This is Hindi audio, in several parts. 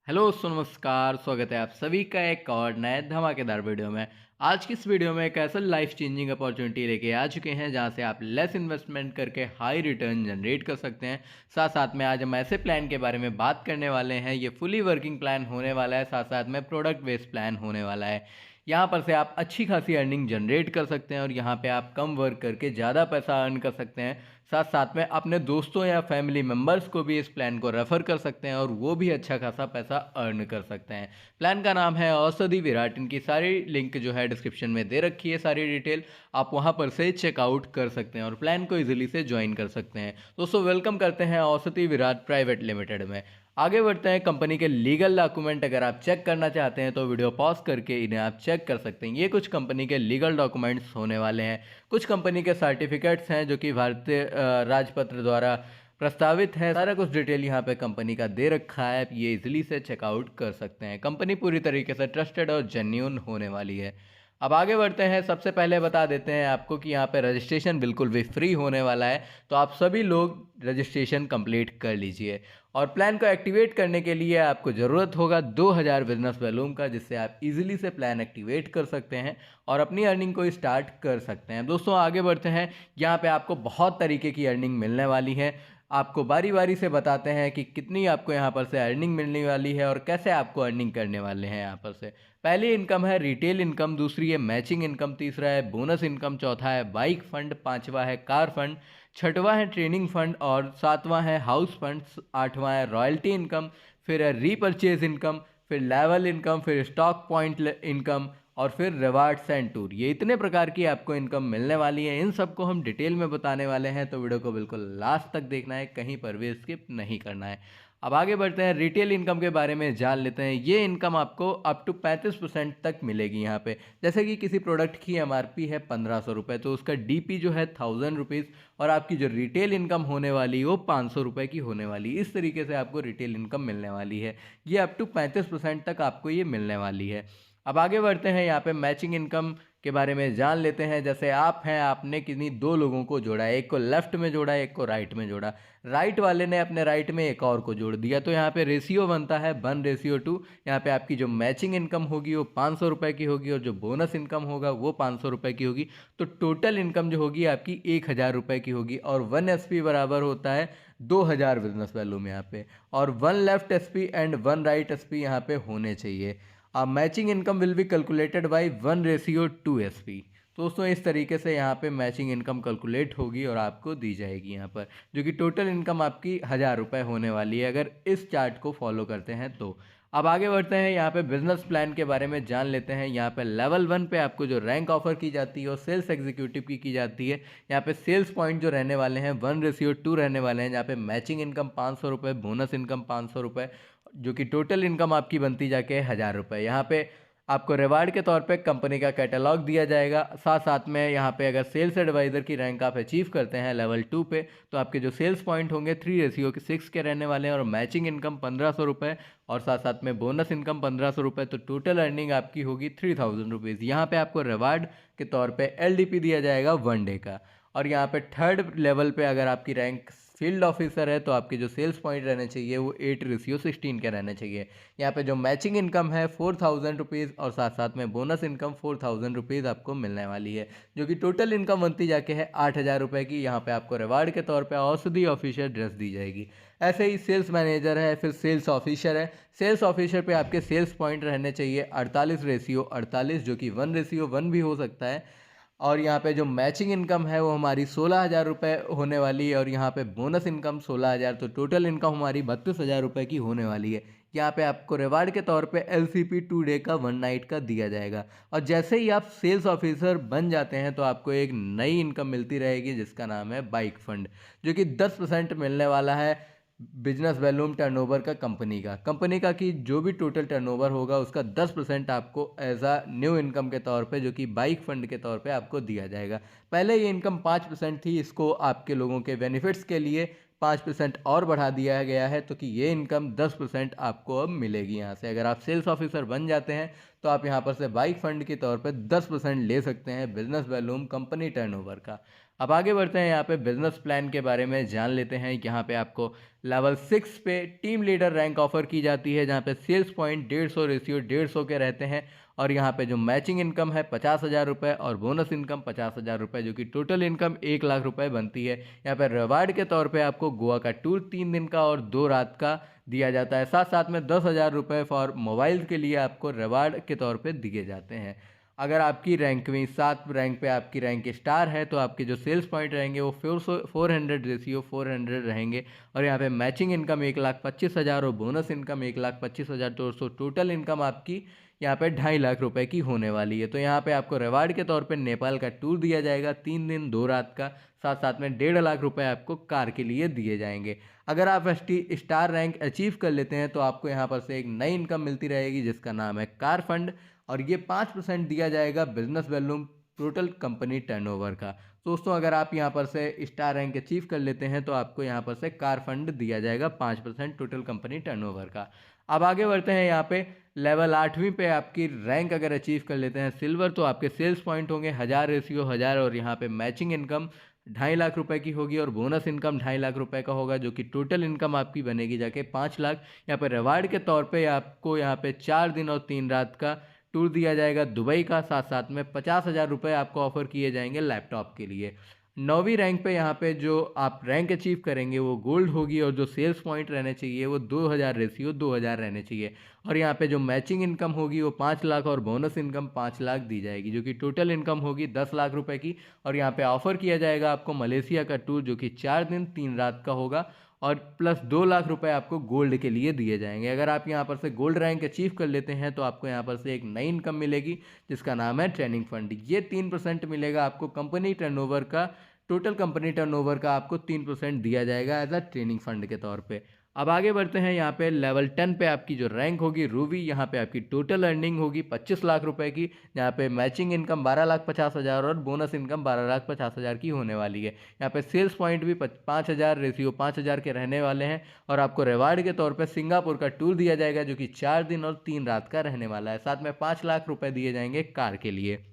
हेलो नमस्कार। स्वागत है आप सभी का एक और नए धमाकेदार वीडियो में। आज की इस वीडियो में एक ऐसा लाइफ चेंजिंग अपॉर्चुनिटी लेके आ चुके हैं जहां से आप लेस इन्वेस्टमेंट करके हाई रिटर्न जनरेट कर सकते हैं। साथ साथ में आज हम ऐसे प्लान के बारे में बात करने वाले हैं। ये फुली वर्किंग प्लान होने वाला है, साथ साथ में प्रोडक्ट बेस्ड प्लान होने वाला है। यहाँ पर से आप अच्छी खासी अर्निंग जनरेट कर सकते हैं और यहाँ पे आप कम वर्क करके ज़्यादा पैसा अर्न कर सकते हैं। साथ साथ में अपने दोस्तों या फैमिली मेम्बर्स को भी इस प्लान को रेफ़र कर सकते हैं और वो भी अच्छा खासा पैसा अर्न कर सकते हैं। प्लान का नाम है औषधि विराट। इनकी सारी लिंक जो है डिस्क्रिप्शन में दे रखी है, सारी डिटेल आप वहाँ पर से चेकआउट कर सकते हैं और प्लान को इजीली से ज्वाइन कर सकते हैं। दोस्तों वेलकम करते हैं औषधि विराट प्राइवेट लिमिटेड में। आगे बढ़ते हैं। कंपनी के लीगल डॉक्यूमेंट अगर आप चेक करना चाहते हैं तो वीडियो पॉज करके इन्हें आप चेक कर सकते हैं। ये कुछ कंपनी के लीगल डॉक्यूमेंट्स होने वाले हैं। कुछ कंपनी के सर्टिफिकेट्स हैं जो कि भारतीय राजपत्र द्वारा प्रस्तावित है। सारा कुछ डिटेल यहाँ पे कंपनी का दे रखा है, ये इजीली से चेकआउट कर सकते हैं। कंपनी पूरी तरीके से ट्रस्टेड और जेन्युइन होने वाली है। अब आगे बढ़ते हैं। सबसे पहले बता देते हैं आपको कि यहाँ पे रजिस्ट्रेशन बिल्कुल भी फ्री होने वाला है, तो आप सभी लोग रजिस्ट्रेशन कंप्लीट कर लीजिए। और प्लान को एक्टिवेट करने के लिए आपको ज़रूरत होगा 2000 बिजनेस वॉल्यूम का, जिससे आप इजीली से प्लान एक्टिवेट कर सकते हैं और अपनी अर्निंग को स्टार्ट कर सकते हैं। दोस्तों आगे बढ़ते हैं। यहाँ पे आपको बहुत तरीके की अर्निंग मिलने वाली है। आपको बारी बारी से बताते हैं कि कितनी आपको यहाँ पर से अर्निंग मिलने वाली है और कैसे आपको अर्निंग करने वाले हैं। यहाँ पर से पहली इनकम है रिटेल इनकम, दूसरी है मैचिंग इनकम, तीसरा है बोनस इनकम, चौथा है बाइक फंड, पांचवा है कार फंड, छठवां है ट्रेनिंग फंड और सातवां है हाउस फंड, आठवां है रॉयल्टी इनकम, फिर है रीपरचेज इनकम, फिर लेवल इनकम, फिर स्टॉक पॉइंट इनकम और फिर रिवार्ड्स एंड टूर। ये इतने प्रकार की आपको इनकम मिलने वाली है। इन सबको हम डिटेल में बताने वाले हैं, तो वीडियो को बिल्कुल लास्ट तक देखना है, कहीं पर भी स्किप नहीं करना है। अब आगे बढ़ते हैं। रिटेल इनकम के बारे में जान लेते हैं। ये इनकम आपको अप टू 35% तक मिलेगी यहाँ पे। जैसे कि किसी प्रोडक्ट की एमआरपी है 1500 रुपये, तो उसका डीपी जो है 1000 रुपीज़ और आपकी जो रिटेल इनकम होने वाली है वो 500 रुपये की होने वाली। इस तरीके से आपको रिटेल इनकम मिलने वाली है। ये अप टू 35% तक आपको ये मिलने वाली है। अब आगे बढ़ते हैं। यहाँ पे मैचिंग इनकम के बारे में जान लेते हैं। जैसे आप हैं, आपने किन्हीं दो लोगों को जोड़ा है, एक को लेफ्ट में जोड़ा, एक को राइट में जोड़ा। राइट वाले ने अपने राइट में एक और को जोड़ दिया, तो यहाँ पे रेशियो बनता है 1:2। यहाँ पे आपकी जो मैचिंग इनकम होगी वो 500 रुपये की होगी और जो बोनस इनकम होगा वो 500 रुपये की होगी। तो टोटल इनकम जो होगी आपकी 1000 रुपये की होगी और 1 SP बराबर होता है 2000 बिजनेस वैल्यूम यहाँ पे। और 1 left SP and 1 right SP यहाँ पे होने चाहिए। Matching income will be calculated by 1:2 SP। तो दोस्तों इस तरीके से यहाँ पे मैचिंग इनकम कैलकुलेट होगी और आपको दी जाएगी यहाँ पर, जो कि टोटल इनकम आपकी 1000 रुपये होने वाली है अगर इस चार्ट को फॉलो करते हैं तो। अब आगे बढ़ते हैं। यहाँ पे बिजनेस प्लान के बारे में जान लेते हैं। यहाँ पे लेवल 1 पे आपको जो रैंक ऑफर की जाती है वो सेल्स एग्जीक्यूटिव की जाती है। यहाँ पे सेल्स पॉइंट जो रहने वाले हैं 1:2 रहने वाले हैं। यहाँ पे मैचिंग इनकम 500 रुपये, बोनस इनकम 500 रुपये, जो कि टोटल इनकम आपकी बनती जाके 1000 रुपये। यहाँ पे आपको रिवार्ड के तौर पे कंपनी का कैटलॉग दिया जाएगा। साथ साथ में यहाँ पे अगर सेल्स एडवाइज़र की रैंक आप अचीव करते हैं लेवल 2 पे, तो आपके जो सेल्स पॉइंट होंगे 3:6 के रहने वाले हैं और मैचिंग इनकम 1500 रुपये और साथ साथ में बोनस इनकम 1500 रुपये। तो टोटल अर्निंग आपकी होगी 3000 रुपीज़। यहाँ पे आपको रिवार्ड के तौर पे LDP दिया जाएगा 1 डे का। और यहाँ पे थर्ड लेवल पे अगर आपकी रैंक फील्ड ऑफिसर है तो आपके जो सेल्स पॉइंट रहने चाहिए वो 8:16 के रहने चाहिए। यहाँ पे जो मैचिंग इनकम है 4000 रुपीज़ और साथ साथ में बोनस इनकम 4000 रुपीज़ आपको मिलने वाली है, जो कि टोटल इनकम बनती जाके है 8000 रुपये की। यहाँ पे आपको रिवार्ड के तौर पे औषधि ऑफिसर ड्रेस दी जाएगी। ऐसे ही सेल्स मैनेजर है, फिर सेल्स ऑफिसर है। सेल्स ऑफिसर पे आपके सेल्स पॉइंट रहने चाहिए 48:48, जो कि 1:1 भी हो सकता है। और यहाँ पे जो मैचिंग इनकम है वो हमारी 16000 रुपये होने वाली है और यहाँ पे बोनस इनकम 16000, तो टोटल इनकम हमारी 32,000 रुपये की होने वाली है। यहाँ पे आपको रिवार्ड के तौर पे LCP 2 डे का 1 नाइट का दिया जाएगा। और जैसे ही आप सेल्स ऑफिसर बन जाते हैं तो आपको एक नई इनकम मिलती रहेगी जिसका नाम है बाइक फंड, जो कि 10% मिलने वाला है बिजनेस वॉल्यूम टर्नओवर का कंपनी का कि जो भी टोटल टर्नओवर होगा उसका 10% आपको एज अ न्यू इनकम के तौर पे, जो कि बाइक फंड के तौर पे आपको दिया जाएगा। पहले ये इनकम 5% थी, इसको आपके लोगों के बेनिफिट्स के लिए 5% और बढ़ा दिया गया है, तो कि ये इनकम 10% आपको अब मिलेगी यहाँ से। अगर आप सेल्स ऑफिसर बन जाते हैं तो आप यहाँ पर से बाइक फंड के तौर पे 10% ले सकते हैं बिजनेस वॉल्यूम कंपनी टर्नओवर का। अब आगे बढ़ते हैं, यहाँ पे बिजनेस प्लान के बारे में जान लेते हैं। यहाँ पे आपको लेवल 6 पे टीम लीडर रैंक ऑफर की जाती है, जहाँ पे सेल्स पॉइंट 150 रेशियो 150 के रहते हैं और यहाँ पे जो मैचिंग इनकम है 50,000 रुपये और बोनस इनकम 50,000 रुपये, जो कि टोटल इनकम 1 लाख रुपये बनती है। यहाँ पे रिवार्ड के तौर पे आपको गोवा का टूर 3 दिन का और 2 रात का दिया जाता है। साथ साथ में 10,000 रुपये फॉर मोबाइल के लिए आपको रिवार्ड के तौर पे दिए जाते हैं। अगर आपकी रैंकविंग 7 रैंक पे आपकी रैंक स्टार है तो आपके जो सेल्स पॉइंट रहेंगे वो 400 रेशियो 400 रहेंगे और यहाँ पे मैचिंग इनकम 1,25,000 और बोनस इनकम 1,25,000, तो टोटल इनकम आपकी यहाँ पे 2.5 लाख रुपए की होने वाली है। तो यहाँ पे आपको रिवार्ड के तौर पे नेपाल का टूर दिया जाएगा 3 दिन 2 रात का, साथ साथ में 1.5 लाख रुपए आपको कार के लिए दिए जाएंगे। अगर आप स्टार रैंक अचीव कर लेते हैं तो आपको यहाँ पर से एक नई इनकम मिलती रहेगी जिसका नाम है कार फंड, और ये 5% दिया जाएगा business volume total company turnover का। तो दोस्तों अगर आप यहाँ पर से स्टार रैंक अचीव कर लेते हैं तो आपको यहाँ पर से कार फंड दिया जाएगा 5% टोटल कंपनी टर्नओवर का। अब आगे बढ़ते हैं, यहाँ पे लेवल 8वीं पे आपकी रैंक अगर अचीव कर लेते हैं सिल्वर तो आपके सेल्स पॉइंट होंगे 1000 रेशियो 1000 और यहाँ पे मैचिंग इनकम 2.5 लाख रुपए की होगी और बोनस इनकम 2.5 लाख रुपए का होगा, जो कि टोटल इनकम आपकी बनेगी जाके 5 लाख। यहाँ पे रिवार्ड के तौर पे आपको यहाँ पे 4 दिन और 3 रात का टूर दिया जाएगा दुबई का, साथ साथ में 50,000 रुपये आपको ऑफर किए जाएंगे लैपटॉप के लिए। 9वीं रैंक पे यहाँ पे जो आप रैंक अचीव करेंगे वो गोल्ड होगी और जो सेल्स पॉइंट रहने चाहिए वो 2000 रेशियो 2000 रहने चाहिए और यहाँ पे जो मैचिंग इनकम होगी वो 5 लाख और बोनस इनकम 5 लाख दी जाएगी, जो कि टोटल इनकम होगी 10 लाख रुपए की। और यहाँ पे ऑफर किया जाएगा आपको मलेशिया का टूर, जो कि 4 दिन 3 रात का होगा और प्लस 2 लाख रुपए आपको गोल्ड के लिए दिए जाएंगे। अगर आप यहाँ पर से गोल्ड रैंक अचीव कर लेते हैं तो आपको यहाँ पर से एक नई इनकम मिलेगी जिसका नाम है ट्रेनिंग फंड। ये 3% मिलेगा आपको कंपनी टर्नओवर का, टोटल कंपनी टर्नओवर का आपको 3% दिया जाएगा एज अ ट्रेनिंग फंड के तौर पे। अब आगे बढ़ते हैं, यहाँ पे लेवल 10 पे आपकी जो रैंक होगी रूबी, यहाँ पे आपकी टोटल अर्निंग होगी 25 लाख रुपए की, यहाँ पे मैचिंग इनकम 12,50,000 और बोनस इनकम 12,50,000 की होने वाली है। यहाँ पे सेल्स पॉइंट भी 5,000 रेशियो 5,000 के रहने वाले हैं और आपको रिवार्ड के तौर पर सिंगापुर का टूर दिया जाएगा जो कि 4 दिन और 3 रात का रहने वाला है। साथ में 5 लाख रुपए दिए जाएंगे कार के लिए।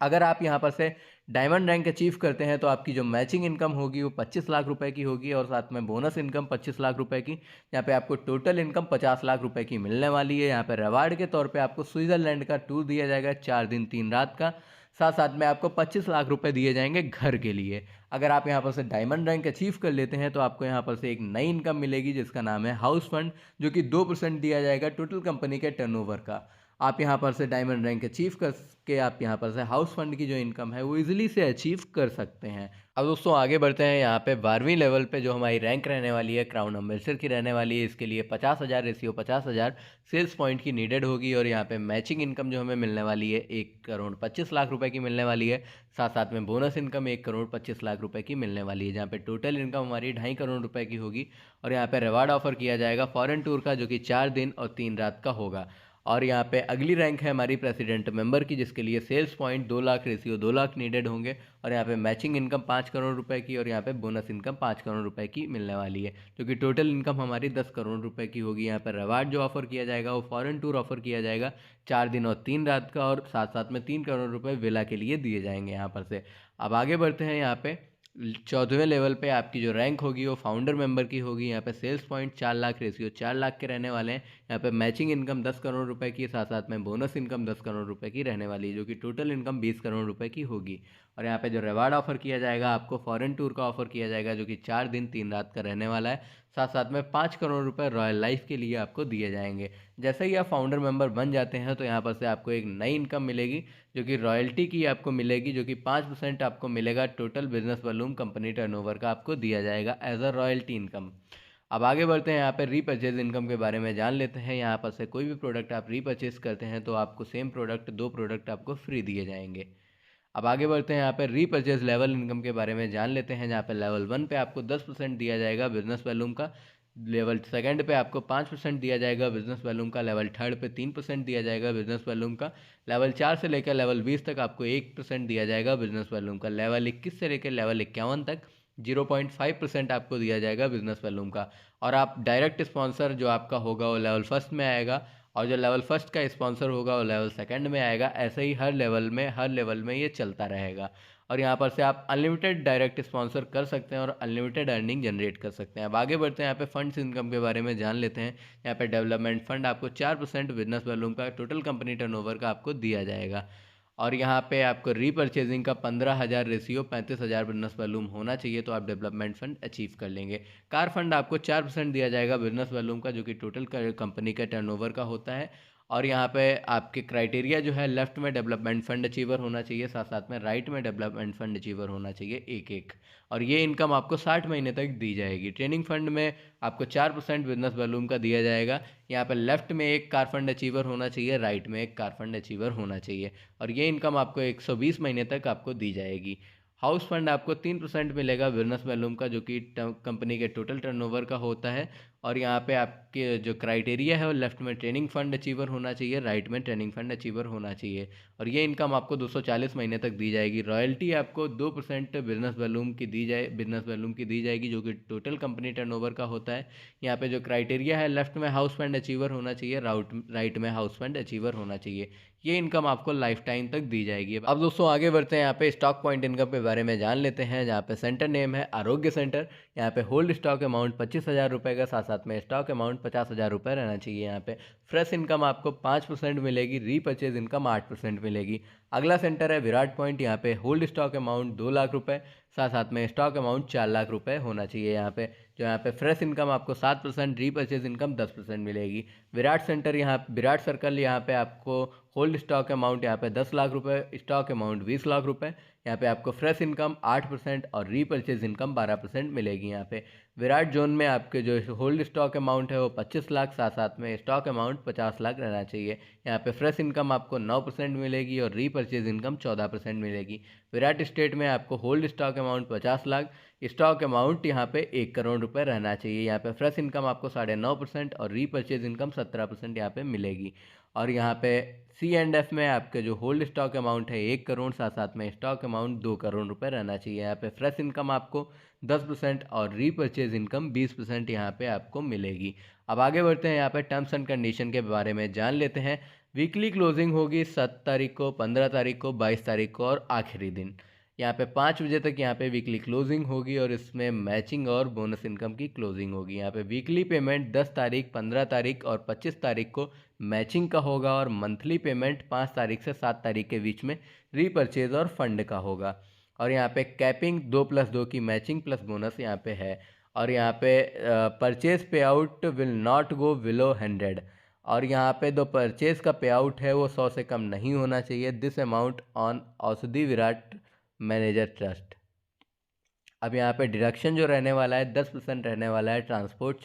अगर आप यहाँ पर से डायमंड रैंक अचीव करते हैं तो आपकी जो मैचिंग इनकम होगी वो 25 लाख रुपए की होगी और साथ में बोनस इनकम 25 लाख रुपए की। यहाँ पे आपको टोटल इनकम 50 लाख रुपए की मिलने वाली है। यहाँ पे रिवार्ड के तौर पे आपको स्विट्जरलैंड का टूर दिया जाएगा 4 दिन 3 रात का, साथ साथ में आपको 25 लाख रुपए दिए जाएंगे घर के लिए। अगर आप यहाँ पर से डायमंड रैंक अचीव कर लेते हैं तो आपको यहाँ पर से एक नई इनकम मिलेगी जिसका नाम है हाउस फंड, जो कि 2% दिया जाएगा टोटल कंपनी के टर्नओवर का। आप यहाँ पर से डायमंड रैंक अचीव करके आप यहाँ पर से हाउस फंड की जो इनकम है वो इजीली से अचीव कर सकते हैं। अब दोस्तों आगे बढ़ते हैं, यहाँ पे 12वीं लेवल पे जो हमारी रैंक रहने वाली है क्राउन अम्बेसडर की रहने वाली है। इसके लिए 50,000 रेशियो 50,000 सेल्स पॉइंट की नीडेड होगी और यहाँ पे मैचिंग इनकम जो हमें मिलने वाली है 1,25,00,000 रुपए की मिलने वाली है। साथ साथ में बोनस इनकम 1,25,00,000 रुपए की मिलने वाली है, जहाँ पे टोटल इनकम हमारी 2.5 करोड़ रुपए की होगी। और यहाँ पे रिवार्ड ऑफर किया जाएगा फॉरेन टूर का, जो कि 4 दिन और 3 रात का होगा। और यहाँ पे अगली रैंक है हमारी प्रेसिडेंट मेंबर की, जिसके लिए sales point 2 lakh ratio 2 lakh needed होंगे और यहाँ पे मैचिंग इनकम 5 करोड़ रुपए की और यहाँ पे बोनस इनकम 5 करोड़ रुपए की मिलने वाली है, जो कि टोटल इनकम हमारी 10 करोड़ रुपए की होगी। यहाँ पर रिवार्ड जो ऑफर किया जाएगा वो फॉरेन टूर ऑफर किया जाएगा 4 दिन और 3 रात का और साथ साथ में 3 करोड़ रुपए विला के लिए दिए जाएंगे यहाँ पर से। अब आगे बढ़ते हैं, यहाँ पे 14वें लेवल पे आपकी जो रैंक होगी वो फाउंडर मेंबर की होगी। यहाँ पे sales point 4 lakh ratio 4 lakh के रहने वाले हैं। यहाँ पे मैचिंग इनकम 10 करोड़ रुपए की, साथ साथ में बोनस इनकम 10 करोड़ रुपए की रहने वाली है, जो कि टोटल इनकम 20 करोड़ रुपए की होगी। और यहाँ पे जो रिवार्ड ऑफर किया जाएगा आपको फॉरेन टूर का ऑफर किया जाएगा, जो कि 4 दिन 3 रात का रहने वाला है। साथ साथ में 5 करोड़ रुपए रॉयल लाइफ के लिए आपको दिए जाएंगे। जैसे ही आप फाउंडर मेंबर बन जाते हैं तो यहाँ पर से आपको एक नई इनकम मिलेगी, जो कि रॉयल्टी की आपको मिलेगी, जो कि 5% आपको मिलेगा total business volume company turnover का आपको दिया जाएगा एज अ रॉयल्टी इनकम। अब आगे बढ़ते हैं, यहाँ पे रीपरचेज इनकम के बारे में जान लेते हैं। यहाँ पर से कोई भी प्रोडक्ट आप रीपरचेज करते हैं तो आपको सेम प्रोडक्ट 2 प्रोडक्ट आपको फ्री दिए जाएंगे। अब आगे बढ़ते हैं, यहाँ पे रीपरचेज लेवल इनकम के बारे में जान लेते हैं। जहाँ पे लेवल 1 पे आपको 10% दिया जाएगा बिजनेस वॉल्यूम का, लेवल 2 पे आपको 5% दिया जाएगा बिजनेस वॉल्यूम का, लेवल 3 पे 3% दिया जाएगा बिजनेस वॉल्यूम का, लेवल 4 से लेकर लेवल 20 तक आपको 1% दिया जाएगा बिजनेस वॉल्यूम का, लेवल 21 से लेकर लेवल 51 तक 0.5% आपको दिया जाएगा बिजनेस वॉल्यूम का। और आप डायरेक्ट स्पॉन्सर जो आपका होगा वो लेवल 1 में आएगा और जो लेवल 1 का स्पॉन्सर होगा वो लेवल 2 में आएगा। ऐसे ही हर लेवल में ये चलता रहेगा। और यहाँ पर से आप अनलिमिटेड डायरेक्ट स्पॉन्सर कर सकते हैं और अनलिमिटेड अर्निंग जनरेट कर सकते हैं। अब आगे बढ़ते हैं, यहाँ पे फंड्स इनकम के बारे में जान लेते हैं। यहाँ पे डेवलपमेंट फंड आपको 4% बिजनेस वॉल्यूम का टोटल कंपनी टर्नओवर का आपको दिया जाएगा। और यहाँ पे आपको रीपर्चेजिंग का 15,000 रेशियो 35,000 बिजनेस वॉल्यूम होना चाहिए, तो आप डेवलपमेंट फंड अचीव कर लेंगे। कार फंड आपको 4% दिया जाएगा बिजनेस वॉल्यूम का, जो कि टोटल कंपनी का टर्नओवर का होता है। और यहाँ पे आपके क्राइटेरिया जो है, लेफ्ट में डेवलपमेंट फंड अचीवर होना चाहिए, साथ साथ में राइट में डेवलपमेंट फंड अचीवर होना चाहिए एक एक। और ये इनकम आपको 60 महीने तक दी जाएगी। ट्रेनिंग फंड में आपको 4% बिजनेस वॉल्यूम का दिया जाएगा। यहाँ पे लेफ्ट में एक कार फंड अचीवर होना चाहिए, राइट में एक कार फंड अचीवर होना चाहिए। और ये इनकम आपको 120 महीने तक आपको दी जाएगी। हाउस फंड आपको 3% मिलेगा बिजनेस वॉल्यूम का, जो कि कंपनी के टोटल टर्नओवर का होता है। और यहाँ पे आपके जो क्राइटेरिया है, वो लेफ्ट में ट्रेनिंग फंड अचीवर होना चाहिए, राइट में ट्रेनिंग फंड अचीवर होना चाहिए। और ये इनकम आपको 240 महीने तक दी जाएगी। रॉयल्टी आपको 2% बिजनेस वॉल्यूम की दी जाएगी, जो कि टोटल कंपनी टर्नओवर का होता है। यहाँ पे जो क्राइटेरिया है, लेफ्ट में हाउस फंड अचीवर होना चाहिए, राइट में हाउस फंड अचीवर होना चाहिए। ये इनकम आपको लाइफ टाइम तक दी जाएगी। अब दोस्तों आगे बढ़ते हैं, यहाँ पे स्टॉक पॉइंट इनकम के बारे में जान लेते हैं। जहाँ पे सेंटर नेम है आरोग्य सेंटर। यहाँ पे होल्ड स्टॉक अमाउंट 25,000 रुपये का, साथ साथ में स्टॉक अमाउंट 50,000 रुपये रहना चाहिए। यहाँ पे फ्रेश इनकम आपको 5% मिलेगी, रीपर्चेज इनकम 8% मिलेगी। अगला सेंटर है विराट पॉइंट। यहाँ पे होल्ड स्टॉक अमाउंट 2 लाख रुपये, साथ साथ में स्टॉक अमाउंट 4 लाख रुपये होना चाहिए। यहाँ पे फ्रेश इनकम आपको 7%, रीपर्चेज इनकम 10% मिलेगी। विराट सर्कल, यहाँ पे आपको होल्ड स्टॉक अमाउंट यहाँ पे 10 लाख रुपए, स्टॉक अमाउंट 20 लाख रुपए। यहाँ पे आपको फ्रेश इनकम 8% और रीपर्चेज इनकम 12% मिलेगी। यहाँ पे विराट जोन में आपके जो होल्ड स्टॉक अमाउंट है वो 25 लाख, साथ साथ में स्टॉक अमाउंट 50 लाख रहना चाहिए। यहाँ पे फ्रेश इनकम आपको 9% मिलेगी और रीपर्चेज इनकम 14% मिलेगी। विराट स्टेट में आपको hold stock amount 50 lakh, stock amount यहाँ पे 1 करोड़ रुपए रहना चाहिए। यहाँ पे फ्रेश इनकम आपको 9.5% और रीपर्चेज इनकम 17% यहाँ पे मिलेगी। और यहाँ पे C&F में आपके जो होल्ड स्टॉक अमाउंट है 1 करोड़, साथ साथ में स्टॉक अमाउंट 2 करोड़ रुपए रहना चाहिए। यहाँ पे फ्रेश इनकम आपको 10% और रीपर्चेज इनकम 20% यहाँ पे आपको मिलेगी। अब आगे बढ़ते हैं, यहाँ पे टर्म्स एंड कंडीशन के बारे में जान लेते हैं। वीकली क्लोजिंग होगी 7 तारीख को, 15 तारीख को, 22 तारीख को और आखिरी दिन। यहाँ पे 5 बजे तक यहाँ पे वीकली क्लोजिंग होगी और इसमें मैचिंग और बोनस इनकम की क्लोजिंग होगी। यहाँ पे वीकली पेमेंट 10 तारीख, 15 तारीख और 25 तारीख को मैचिंग का होगा और मंथली पेमेंट 5 तारीख से 7 तारीख के बीच में रीपर्चेज और फंड का होगा। और यहाँ पे कैपिंग 2+2 की मैचिंग प्लस बोनस यहाँ पे है। और यहाँ पे परचेज पे out will not go below 100। और यहाँ पे जो परचेज का पे आउट है वो 100 से कम नहीं होना चाहिए। दिस अमाउंट ऑन औषधि विराट मैनेजर ट्रस्ट। अब यहाँ पे डिडक्शन जो रहने वाला है 10% रहने वाला है ट्रांसपोर्ट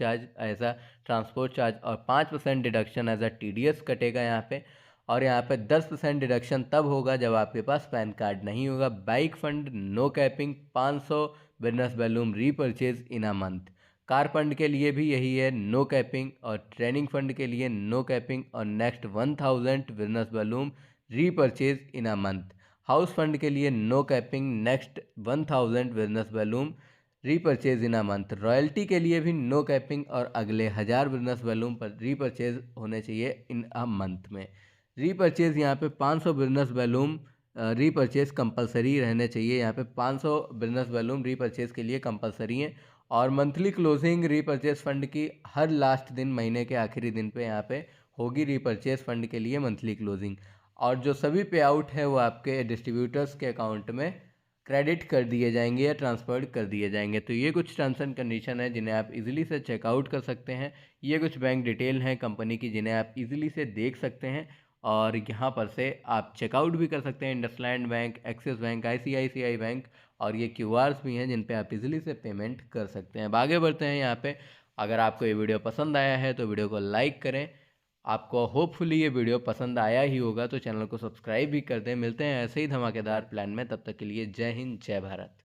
चार्ज और 5% डिडक्शन एज अ TDS कटेगा यहाँ पे। और यहाँ पे 10% डिडक्शन तब होगा जब आपके पास पैन कार्ड नहीं होगा। Bike fund no capping, 500 business volume repurchase in a month. Car fund के लिए भी यही है, नो कैपिंग। और ट्रेनिंग फंड के लिए नो कैपिंग और next 1000 business volume repurchase in a month. House fund के लिए no capping, next 1000 business volume repurchase in a month. Royalty के लिए भी नो कैपिंग और अगले 1000 बिजनेस वॉल्यूम पर रीपर्चेज होने चाहिए इन अ मंथ में। रीपर्चेज यहाँ पे 500 बिजनेस वॉल्यूम रीपर्चेज कंपलसरी रहने चाहिए। यहाँ पे 500 बिजनेस वॉल्यूम रीपर्चेज के लिए कंपलसरी है। और मंथली क्लोजिंग रीपर्चेज फंड की हर लास्ट दिन, महीने के आखिरी दिन पे यहाँ पे होगी रीपर्चेज फंड के लिए मंथली क्लोजिंग। और जो सभी पे आउट है वो आपके डिस्ट्रीब्यूटर्स के अकाउंट में क्रेडिट कर दिए जाएंगे या ट्रांसफर कर दिए जाएंगे। तो ये कुछ टर्म्स एंड कंडीशन है जिन्हें आप इजीली से चेकआउट कर सकते हैं। ये कुछ बैंक डिटेल हैं कंपनी की जिन्हें आप इजीली से देख सकते हैं और यहाँ पर से आप चेकआउट भी कर सकते हैं। IndusInd bank, axis bank, ICICI bank और ये QRs भी हैं जिन पे आप इजीली से पेमेंट कर सकते हैं। अब आगे बढ़ते हैं, यहाँ पे अगर आपको ये वीडियो पसंद आया है तो वीडियो को लाइक करें। आपको होपफुली ये वीडियो पसंद आया ही होगा, तो चैनल को सब्सक्राइब भी कर दें। मिलते हैं ऐसे ही धमाकेदार प्लान में, तब तक के लिए जय हिंद, जय भारत।